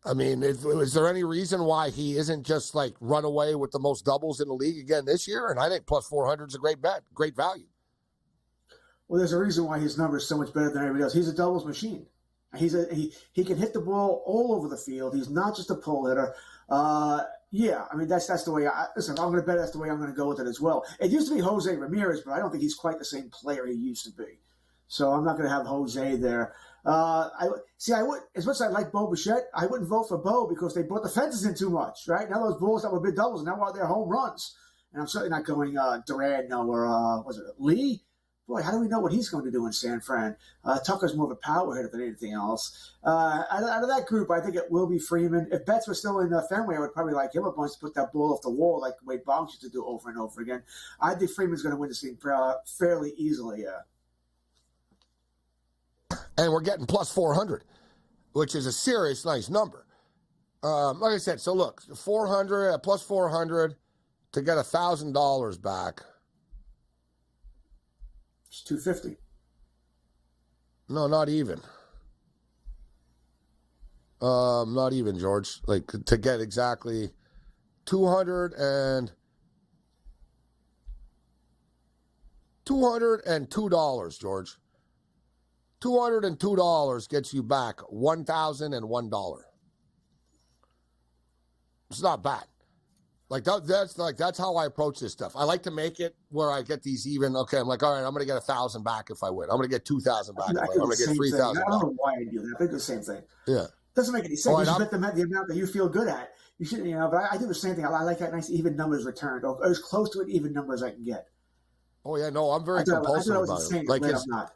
I mean, is there any reason why he isn't just like run away with the most doubles in the league again this year? And I think plus 400 is a great bet, great value. Well, there's a reason why his number is so much better than everybody else. He's a doubles machine. He can hit the ball all over the field. He's not just a pull hitter. Yeah, I mean that's the way. Listen, I'm going to bet that's the way I'm going to go with it as well. It used to be Jose Ramirez, but I don't think he's quite the same player he used to be. So I'm not going to have Jose there. I would, as much as I like Bo Bichette, I wouldn't vote for Bo because they brought the fences in too much. Right now, those balls that were big doubles now are their home runs, and I'm certainly not going Duran or was it Lee? Boy, how do we know what he's going to do in San Fran? Tucker's more of a power hitter than anything else. Out of that group, I think it will be Freeman. If Betts were still in Fenway, I would probably like him a bunch to put that ball off the wall like Wade Boggs used to do over and over again. I think Freeman's going to win this thing fairly easily. And we're getting plus 400, which is a serious nice number. Like I said, so look, 400 plus 400 to get $1,000 back. It's $250. No, not even. Not even, George. Like to get exactly $202, George. $202 gets you back $1,001. It's not bad. Like that's how I approach this stuff. I like to make it where I get these even. Okay, I'm like, all right, I'm going to get $1,000 back if I win. I'm going to get $2,000 back. I'm going to get $3,000. I don't know why I do that. I think the same thing. Yeah, it doesn't make any sense. Right, you should bet the amount that you feel good at. You should, But I do the same thing. I like that nice even numbers returned, or as close to an even number as I can get. Oh yeah, no, I'm very compulsive about it. Like it's not.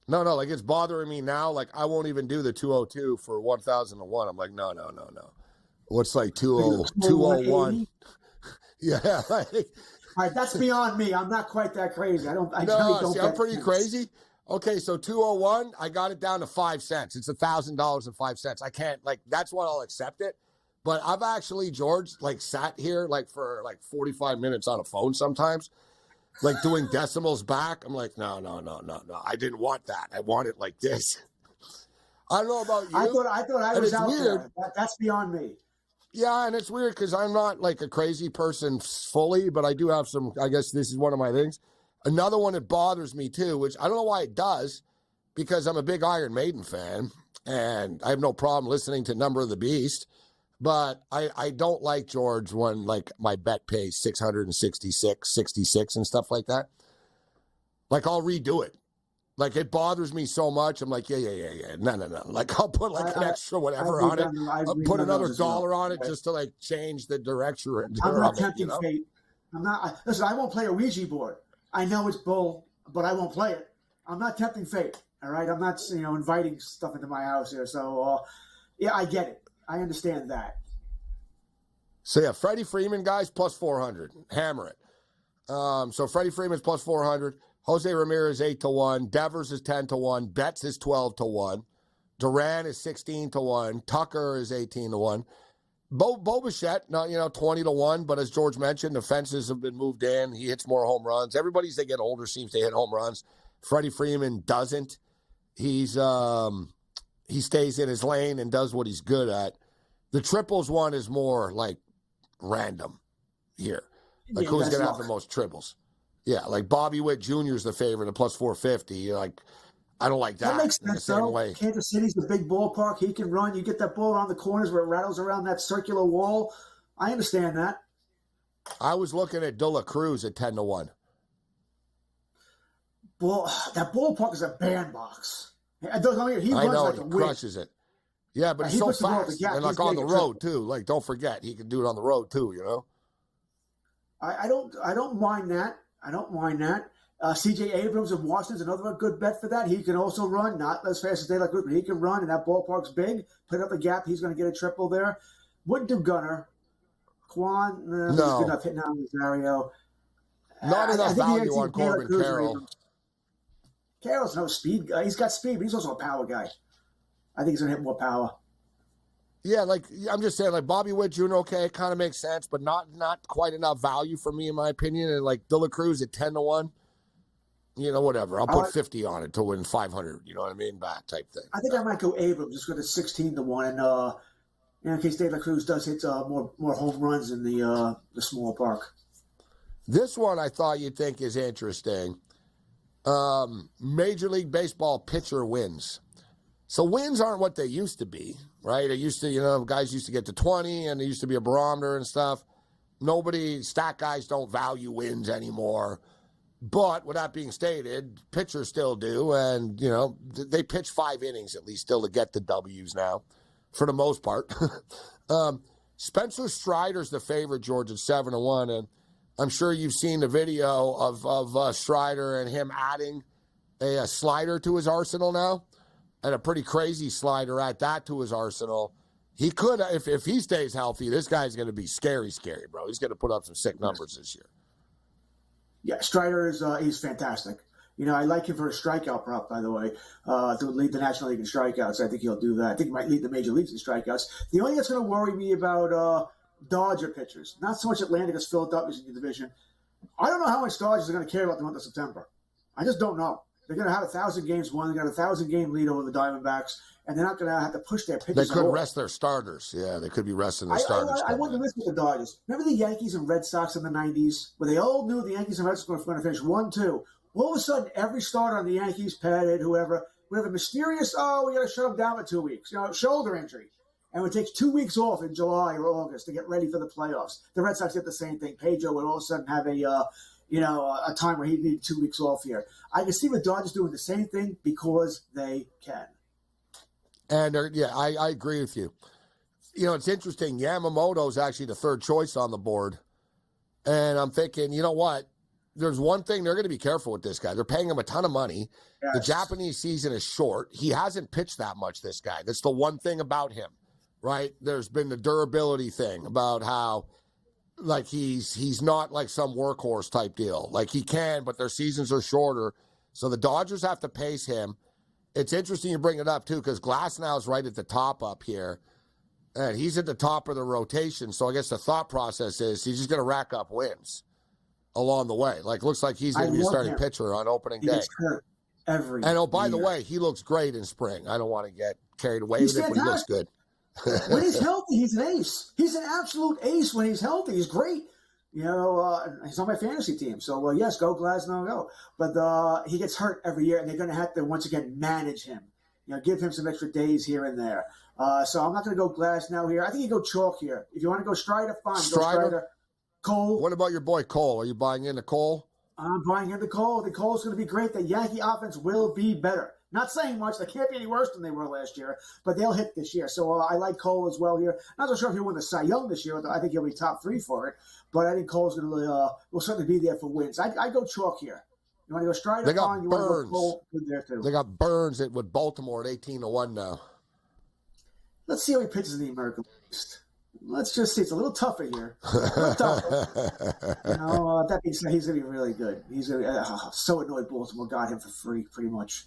No, like it's bothering me now. Like I won't even do the 202 for 1,001. I'm like, no. What's like 201? Yeah. All right, that's beyond me. I'm not quite that crazy. I'm pretty crazy. Okay, so 201, I got it down to 5 cents. It's $1,000.05. I can't that's what I'll accept it. But I've actually, George, sat here for 45 minutes on a phone sometimes, doing decimals back. I'm like, no. I didn't want that. I want it like this. I don't know about you. I thought I was out there. That's beyond me. Yeah, and it's weird because I'm not a crazy person fully, but I do have some, I guess this is one of my things. Another one that bothers me too, which I don't know why it does, because I'm a big Iron Maiden fan, and I have no problem listening to Number of the Beast, but I don't like, George, when my bet pays 666, 66 and stuff like that. I'll redo it. It bothers me so much. I'm like, yeah. No. I'll put an extra whatever on it. I'll put another dollar on it just to change the direction. I'm not tempting fate. I'm not. Listen, I won't play a Ouija board. I know it's bull, but I won't play it. I'm not tempting fate. All right. I'm not, inviting stuff into my house here. So, yeah, I get it. I understand that. So yeah, Freddie Freeman, guys, plus 400. Hammer it. So Freddie Freeman's plus 400. Jose Ramirez 8-1, Devers is 10-1, Betts is 12-1, Duran is 16-1, Tucker is 18-1, Bo Bichette, 20-1. But as George mentioned, the fences have been moved in. He hits more home runs. Everybody as they get older seems to hit home runs. Freddie Freeman doesn't. He stays in his lane and does what he's good at. The triples one is more random here. Who's going to have the most triples? Yeah, Bobby Witt Jr. is the favorite at plus 450. I don't like that. That makes sense, though. Kansas City's a big ballpark. He can run. You get that ball around the corners where it rattles around that circular wall. I understand that. I was looking at De La Cruz at 10-1. That ballpark is a bandbox. He runs he crushes it. Yeah, but he's so fast. And on the road, too. Don't forget, he can do it on the road, too, I don't mind that. C.J. Abrams of Washington's another good bet for that. He can also run, not as fast as De La Cruz, but he can run, and that ballpark's big. Put up a gap, he's going to get a triple there. Wouldn't do Gunner. Quan, no. He's good enough hitting on Rosario. Not enough value on Corbin Carroll. Carroll's no speed guy. He's got speed, but he's also a power guy. I think he's going to hit more power. Yeah, I'm just saying, Bobby Witt Jr., okay, it kind of makes sense, but not quite enough value for me, in my opinion. And De La Cruz at 10-1, whatever. I'll put 50 on it to win 500. You know what I mean? Back type thing. I think I might go Abrams, just go to 16-1, and in case De La Cruz does hit more home runs in the small park. This one I thought you'd think is interesting. Major League Baseball pitcher wins. So wins aren't what they used to be. right? It used to, guys used to get to 20, and there used to be a barometer and stuff. Stat guys don't value wins anymore. But with that being stated, pitchers still do, and, they pitch 5 innings at least still to get the W's now, for the most part. Spencer Strider's the favorite, George, at 7-1, and I'm sure you've seen the video of Strider and him adding a slider to his arsenal now, and a pretty crazy slider at that to his arsenal. He could, if he stays healthy, this guy's going to be scary, bro. He's going to put up some sick numbers this year. Yeah, Strider he's fantastic. I like him for a strikeout prop, by the way, to lead the National League in strikeouts. I think he'll do that. I think he might lead the major leagues in strikeouts. The only thing that's going to worry me about Dodger pitchers, not so much Atlanta because Philadelphia's in the division. I don't know how much Dodgers are going to care about the month of September. I just don't know. They're going to have 1,000 games won. They got a 1,000-game lead over the Diamondbacks, and they're not going to have to push their pitchers. They could rest their starters. Yeah, they could be resting their starters. I wouldn't miss with the Dodgers. Remember the Yankees and Red Sox in the 90s, where they all knew the Yankees and Red Sox were going to finish 1-2. All of a sudden, every starter on the Yankees, Pettit, whoever, would have a mysterious, we got to shut them down for 2 weeks, shoulder injury. And it takes 2 weeks off in July or August to get ready for the playoffs. The Red Sox did the same thing. Pedro would all of a sudden have a time where he needed 2 weeks off here. I can see the Dodgers doing the same thing because they can. And, I agree with you. It's interesting. Yamamoto's actually the third choice on the board. And I'm thinking, you know what? There's one thing they're going to be careful with this guy. They're paying him a ton of money. Yes. The Japanese season is short. He hasn't pitched that much, this guy. That's the one thing about him, right? There's been the durability thing about how, he's not like some workhorse type deal. He can, but their seasons are shorter. So the Dodgers have to pace him. It's interesting you bring it up, too, because Glasnow's right at the top up here. And he's at the top of the rotation. So I guess the thought process is he's just going to rack up wins along the way. Looks like he's going to be a starting pitcher on opening day. Gets hurt every by the way, he looks great in spring. I don't want to get carried away with it, but he looks good. When he's healthy, he's an ace. He's an absolute ace when he's healthy. He's great. He's on my fantasy team. So, yes, go Glasnow, go. But he gets hurt every year, and they're going to have to, once again, manage him. Give him some extra days here and there. So I'm not going to go Glasnow here. I think you go chalk here. If you want to go Strider, fine. Go Strider. Cole. What about your boy Cole? Are you buying into Cole? I'm buying into Cole. I think Cole's going to be great. The Yankee offense will be better. Not saying much. They can't be any worse than they were last year, but they'll hit this year. So I like Cole as well here. Not so sure if he'll win the Cy Young this year. I think he'll be top 3 for it. But I think Cole's going to will certainly be there for wins. I go chalk here. You want to go Strider? They got fine. You Burns. want to go Cole? Good there too. They got Burns with Baltimore at 18-1 now. Let's see how he pitches in the American League. Let's just see. It's a little tougher here. A little tougher. That being said, he's going to be really good. He's going to so annoyed Baltimore got him for free, pretty much.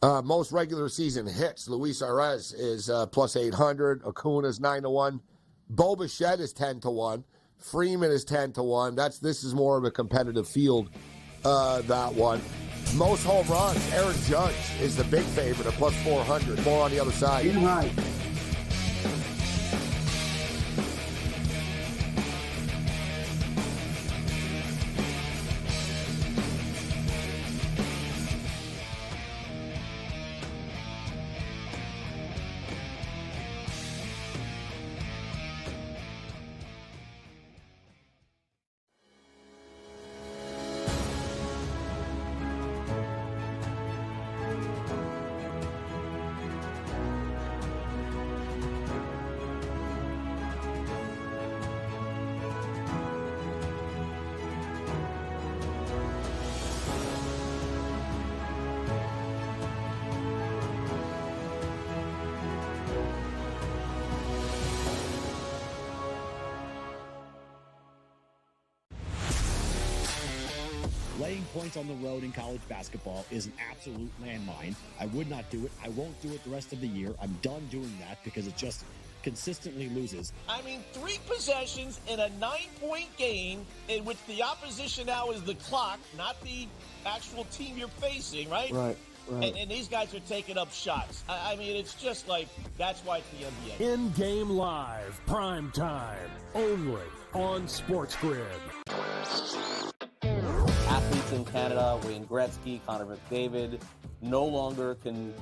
Most regular season hits. Luis Arez is plus 800. Acuna's 9-1. Bo Bichette is 10-1. Freeman is 10-1. This is more of a competitive field. That one. Most home runs. Aaron Judge is the big favorite at plus 400. More on the other side. You're right. Laying points on the road in college basketball is an absolute landmine. I would not do it. I won't do it the rest of the year. I'm done doing that because it just consistently loses. 3 possessions in a 9-point game in which the opposition now is the clock, not the actual team you're facing, right? Right. And these guys are taking up shots. It's just that's why it's the NBA. In-game live, prime time, only on SportsGrid. Athletes in Canada, Wayne Gretzky, Connor McDavid, no longer can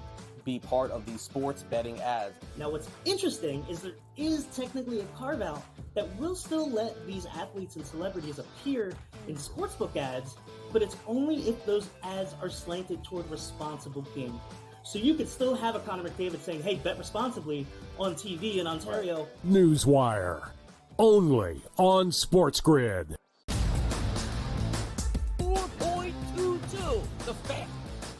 be part of these sports betting ads. Now, what's interesting is there is technically a carve-out that will still let these athletes and celebrities appear in sportsbook ads, but it's only if those ads are slanted toward responsible gaming. So you could still have a Connor McDavid saying, hey, bet responsibly on TV in Ontario. Newswire. Only on SportsGrid. 4.22. The fact.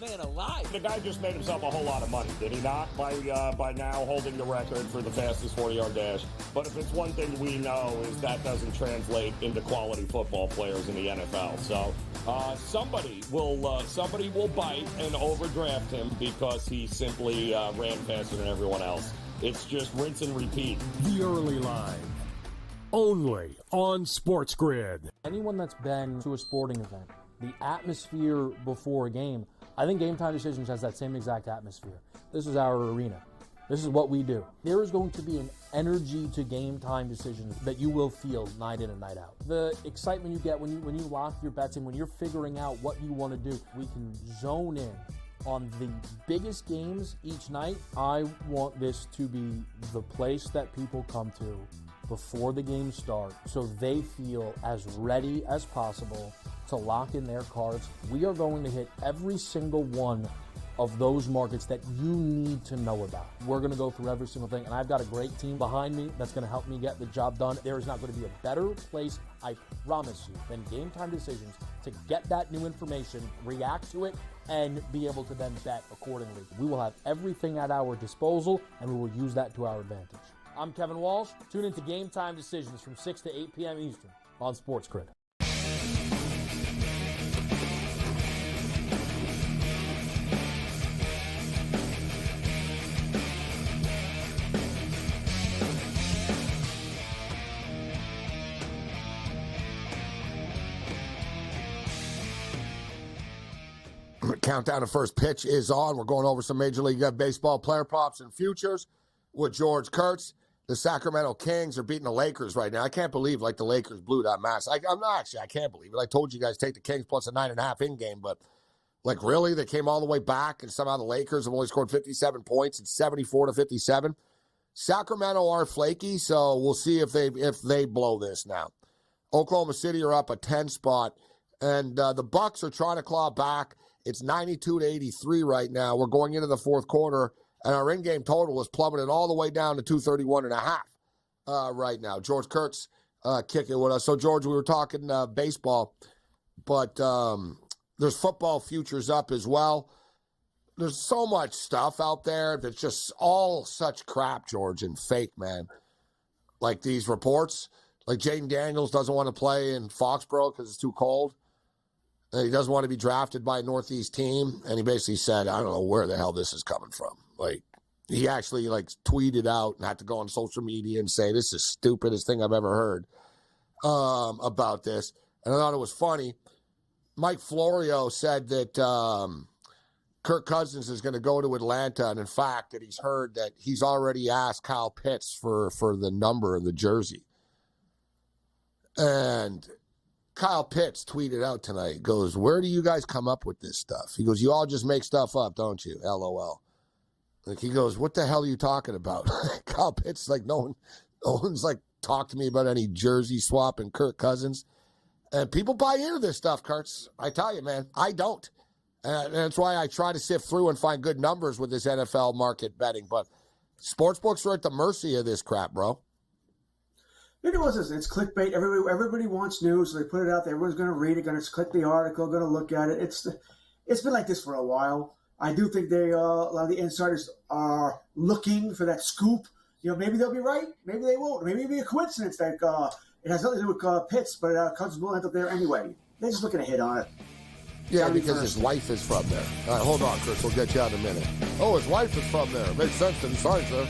Man alive. The guy just made himself a whole lot of money, did he not? By now holding the record for the fastest 40-yard dash. But if it's one thing we know is that doesn't translate into quality football players in the NFL. So somebody will bite and overdraft him because he simply ran faster than everyone else. It's just rinse and repeat. The early line. Only on SportsGrid. Anyone that's been to a sporting event, the atmosphere before a game, I think Game Time Decisions has that same exact atmosphere. This is our arena. This is what we do. There is going to be an energy to Game Time Decisions that you will feel night in and night out. The excitement you get when you lock your bets in, when you're figuring out what you want to do, we can zone in on the biggest games each night. I want this to be the place that people come to before the games start so they feel as ready as possible to lock in their cards. We are going to hit every single one of those markets that you need to know about. We're going to go through every single thing, and I've got a great team behind me that's going to help me get the job done. There is not going to be a better place, I promise you, than Game Time Decisions to get that new information, react to it, and be able to then bet accordingly. We will have everything at our disposal, and we will use that to our advantage. I'm Kevin Walsh. Tune into Game Time Decisions from 6 to 8 p.m. Eastern on SportsGrid. Countdown to first pitch is on. We're going over some Major League Baseball player props and futures with George Kurtz. The Sacramento Kings are beating the Lakers right now. I can't believe, the Lakers blew that match. I can't believe it. I told you guys take the Kings plus a 9.5 in game, but, really? They came all the way back, and somehow the Lakers have only scored 57 points. It's 74-57. Sacramento are flaky, so we'll see if they blow this now. Oklahoma City are up a 10 spot, and the Bucks are trying to claw back. It's 92-83 right now. We're going into the fourth quarter, and our in-game total is plummeted all the way down to 231.5 right now. George Kurtz kicking with us. So, George, we were talking baseball, but there's football futures up as well. There's so much stuff out there that's just all such crap, George, and fake, man. Like these reports, like Jaden Daniels doesn't want to play in Foxborough because it's too cold. He doesn't want to be drafted by a Northeast team. And he basically said, I don't know where the hell this is coming from. He actually, tweeted out and had to go on social media and say, this is the stupidest thing I've ever heard about this. And I thought it was funny. Mike Florio said that Kirk Cousins is going to go to Atlanta. And, in fact, that he's heard that he's already asked Kyle Pitts for the number of the jersey. And Kyle Pitts tweeted out tonight, goes, where do you guys come up with this stuff? He goes, you all just make stuff up, don't you? LOL. He goes, what the hell are you talking about? Kyle Pitts, no one's talked to me about any jersey swap and Kirk Cousins. And people buy into this stuff, Kurtz. I tell you, man, I don't. And that's why I try to sift through and find good numbers with this NFL market betting. But sportsbooks are at the mercy of this crap, bro. You know what this is? It's clickbait. Everybody wants news, so they put it out there. Everyone's going to read it, going to click the article, going to look at it. It's been like this for a while. I do think a lot of the insiders are looking for that scoop. Maybe they'll be right. Maybe they won't. Maybe it'll be a coincidence that it has nothing to do with Pitts, but Cousins will end up there anyway. They're just looking to hit on it. Yeah, because his wife is from there. All right, hold on, Chris. We'll get you out in a minute. Oh, his wife is from there. Makes sense that he signs there.